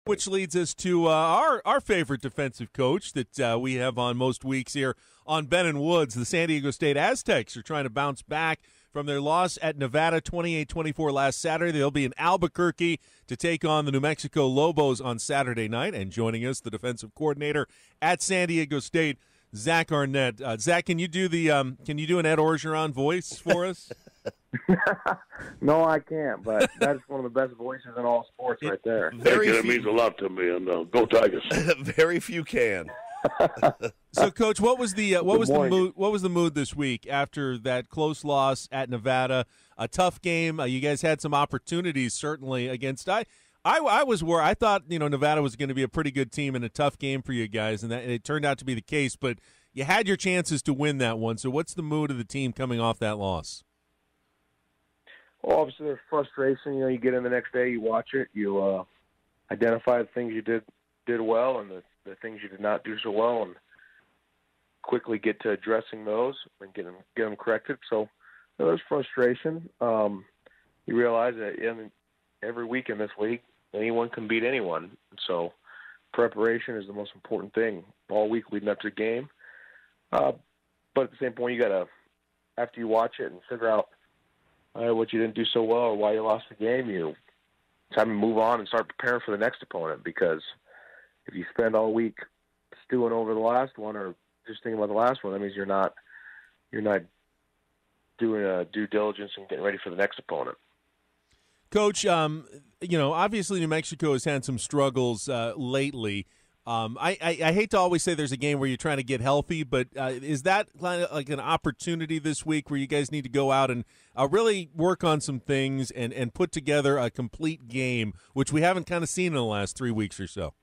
Which leads us to our favorite defensive coach that we have on most weeks here on Ben and Woods. The San Diego State Aztecs are trying to bounce back from their loss at Nevada 28-24 last Saturday. They'll be in Albuquerque to take on the New Mexico Lobos on Saturday night. And joining us, the defensive coordinator at San Diego State, Zach Arnett. Zach, can you do an Ed Orgeron voice for us? No, I can't, but that's one of the best voices in all sports right there. It means a lot to me, and go Tigers. Very few can. So, Coach, what was the mood this week after that close loss at Nevada? A tough game. You guys had some opportunities certainly against. I was where I thought Nevada was going to be a pretty good team and a tough game for you guys, and it turned out to be the case. But you had your chances to win that one. So, what's the mood of the team coming off that loss? Well, obviously there's frustration. You get in the next day, you watch it, you identify the things you did well and the things you did not do so well, and quickly get to addressing those and get them corrected. So there's frustration. You realize that every week in this league, anyone can beat anyone. So preparation is the most important thing all week leading up to the game. But at the same point, you got to, after you watch it and figure out what you didn't do so well or why you lost the game, it's time to move on and start preparing for the next opponent, because if you spend all week stewing over the last one or just thinking about the last one, that means you're not doing due diligence and getting ready for the next opponent. Coach, obviously New Mexico has had some struggles lately. I hate to always say there's a game where you're trying to get healthy, but is that kind of like an opportunity this week where you guys need to go out and really work on some things and put together a complete game, which we haven't kind of seen in the last 3 weeks or so?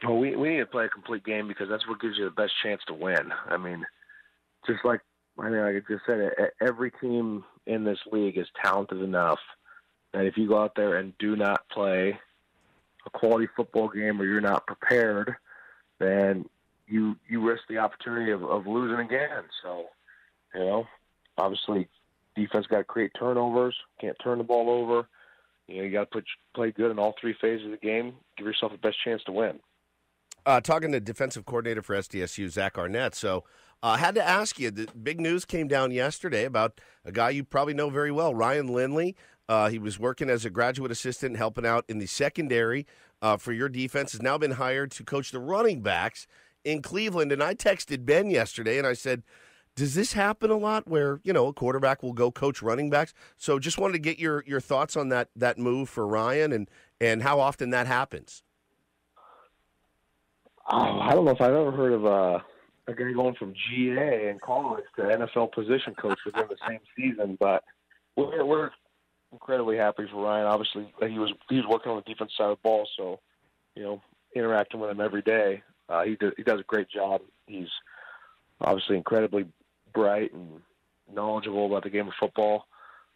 Well, we need to play a complete game because that's what gives you the best chance to win. I mean, like I just said, every team in this league is talented enough that if you go out there and do not play a quality football game or you're not prepared, then you risk the opportunity of losing again. So, obviously defense got to create turnovers, can't turn the ball over. You got to play good in all three phases of the game, give yourself the best chance to win. Talking to defensive coordinator for Sdsu, Zach Arnett. So I had to ask you, the big news came down yesterday about a guy you probably know very well, Ryan Lindley. He was working as a graduate assistant, helping out in the secondary for your defense, has now been hired to coach the running backs in Cleveland. And I texted Ben yesterday, and I said, does this happen a lot where, a quarterback will go coach running backs? So just wanted to get your thoughts on that move for Ryan and how often that happens. I don't know if I've ever heard of a guy going from GA in college to NFL position coach within the same season, but we're incredibly happy for Ryan. Obviously, he was working on the defense side of the ball, so interacting with him every day, he does a great job. He's obviously incredibly bright and knowledgeable about the game of football.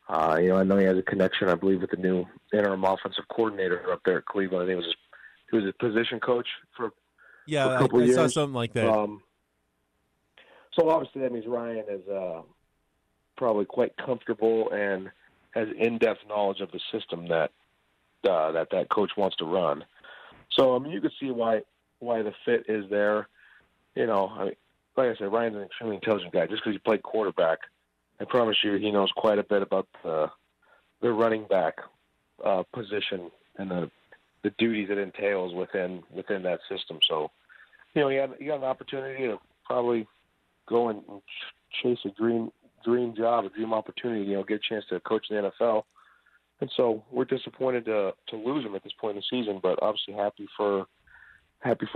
I know he has a connection, I believe, with the new interim offensive coordinator up there at Cleveland. I think he was a position coach for a couple years. I saw something like that. So obviously that means Ryan is probably quite comfortable and has in-depth knowledge of the system that coach wants to run. So you could see why the fit is there. Like I said, Ryan's an extremely intelligent guy. Just because he played quarterback, I promise you, he knows quite a bit about the running back position and the duties it entails within that system. So, you got an opportunity to probably go and chase a dream job, a dream opportunity. Get a chance to coach in the NFL. And so we're disappointed to lose him at this point in the season, but obviously happy for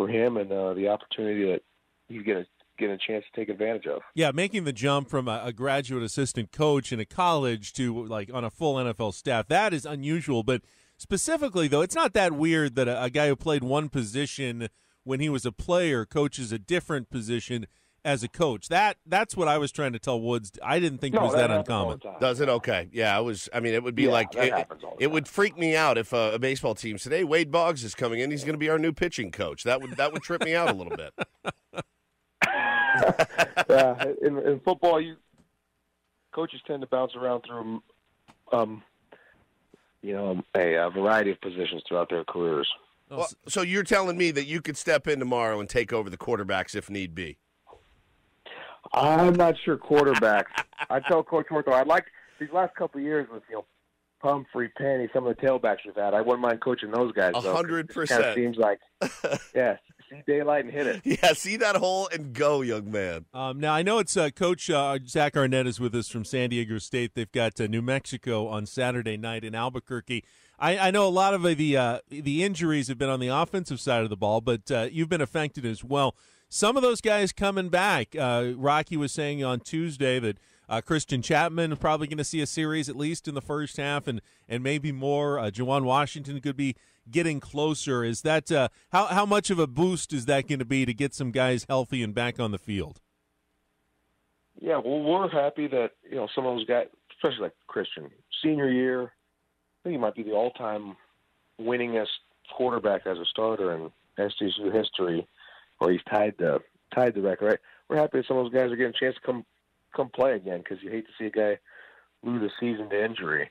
him and the opportunity that he's getting a chance to take advantage of. Yeah, making the jump from a graduate assistant coach in a college to on a full NFL staff, that is unusual. But specifically, though, it's not that weird that a guy who played one position when he was a player coaches a different position as a coach. That's what I was trying to tell Woods. I didn't think it was that uncommon. Does it? Okay. Yeah, it was. I mean, it would be it would freak me out if a baseball team said, "Hey, Wade Boggs is coming in. He's going to be our new pitching coach." That would trip me out a little bit. Yeah, in football, coaches tend to bounce around through a variety of positions throughout their careers. Well, so you're telling me that you could step in tomorrow and take over the quarterbacks if need be? I'm not sure quarterbacks. I tell Coach Horto, I'd like these last couple of years with Pumphrey, Penny, some of the tailbacks we've had. I wouldn't mind coaching those guys. 100%. Kind of seems like, see daylight and hit it. Yeah, see that hole and go, young man. Now, I know it's Coach Zach Arnett is with us from San Diego State. They've got New Mexico on Saturday night in Albuquerque. I know a lot of the injuries have been on the offensive side of the ball, but you've been affected as well. Some of those guys coming back. Rocky was saying on Tuesday that Christian Chapman is probably going to see a series at least in the first half, and maybe more. Juwan Washington could be getting closer. Is that how much of a boost is that going to be to get some guys healthy and back on the field? Yeah, well, we're happy that some of those guys, especially like Christian, senior year, I think he might be the all-time winningest quarterback as a starter in Sdsu history, or he's tied the record. Right? We're happy that some of those guys are getting a chance to come play again, because you hate to see a guy lose a season to injury.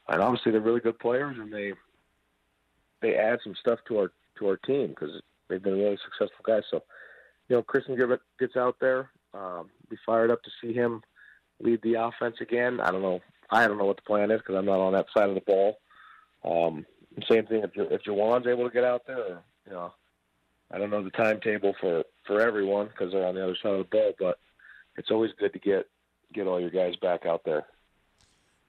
And obviously they're really good players, and they add some stuff to our team because they've been really successful guys. So, Christian gets out there. Be fired up to see him lead the offense again. I don't know what the plan is because I'm not on that side of the ball. Same thing if Juwan's able to get out there. I don't know the timetable for everyone because they're on the other side of the ball, but it's always good to get all your guys back out there.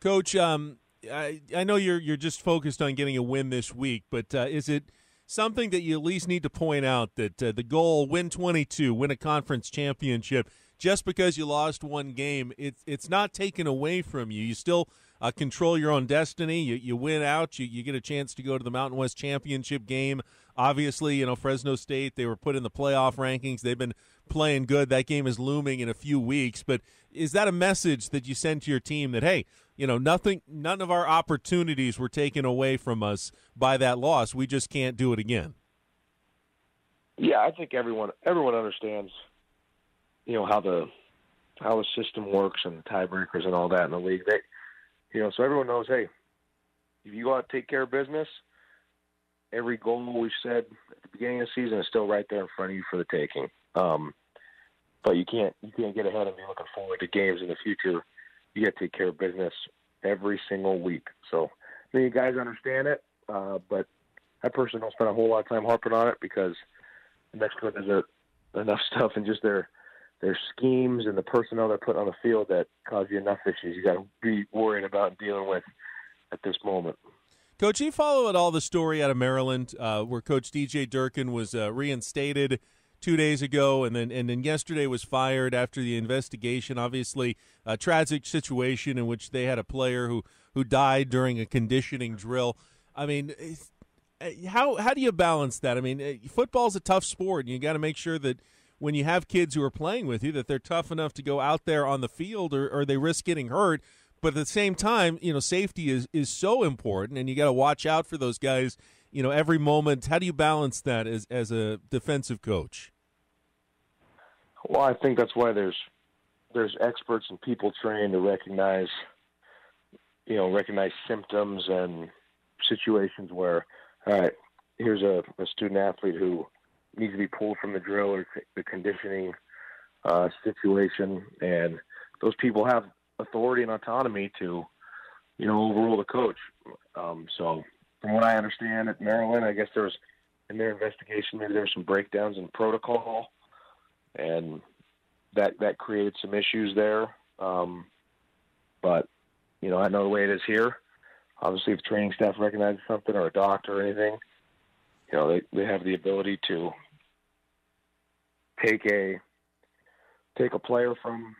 Coach, I know you're just focused on getting a win this week, but is it something that you at least need to point out that the goal, win 22, win a conference championship, just because you lost one game, it's not taken away from you. You still control your own destiny. You win out. You get a chance to go to the Mountain West Championship game. Obviously, Fresno State, they were put in the playoff rankings. They've been playing good. That game is looming in a few weeks. But is that a message that you send to your team that, hey, none of our opportunities were taken away from us by that loss. We just can't do it again? Yeah, I think everyone understands, how the system works and tiebreakers and all that in the league. So everyone knows, hey, if you go out and take care of business, every goal we said at the beginning of the season is still right there in front of you for the taking. But you can't get ahead and be looking forward to games in the future. You got to take care of business every single week. So I think you guys understand it, but I personally don't spend a whole lot of time harping on it because New Mexico does enough stuff in just their schemes and the personnel they're putting on the field that cause you enough issues you got to be worried about and dealing with at this moment. Coach, you follow at all the story out of Maryland where Coach DJ Durkin was reinstated 2 days ago and then yesterday was fired after the investigation. Obviously, a tragic situation in which they had a player who died during a conditioning drill. I mean, how do you balance that? I mean, football's a tough sport, and you got to make sure that when you have kids who are playing with you that they're tough enough to go out there on the field or they risk getting hurt. But at the same time, safety is so important, and you got to watch out for those guys, every moment. How do you balance that as a defensive coach? Well, I think that's why there's experts and people trained to recognize symptoms and situations where, all right, here's a student athlete who needs to be pulled from the drill or the conditioning situation, and those people have authority and autonomy to, overrule the coach. So from what I understand at Maryland, I guess in their investigation, maybe there were some breakdowns in protocol, and that created some issues there. But, I know the way it is here. Obviously, if training staff recognizes something or a doctor or anything, they have the ability to take a player from,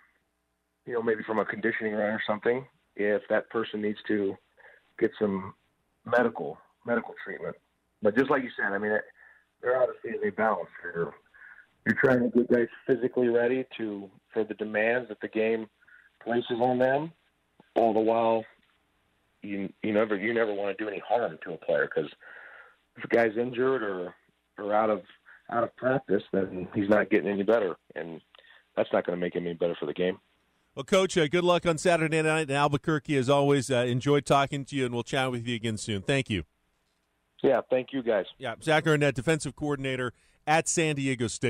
maybe from a conditioning run or something, if that person needs to get some medical treatment. But just like you said, I mean, there obviously is a balance here. You're trying to get guys physically ready for the demands that the game places on them, all the while you never want to do any harm to a player, because if a guy's injured or out of practice, then he's not getting any better, and that's not going to make him any better for the game. Well, Coach, good luck on Saturday night in Albuquerque. As always, enjoyed talking to you, and we'll chat with you again soon. Thank you. Yeah, thank you guys. Yeah, Zach Arnett, defensive coordinator at San Diego State.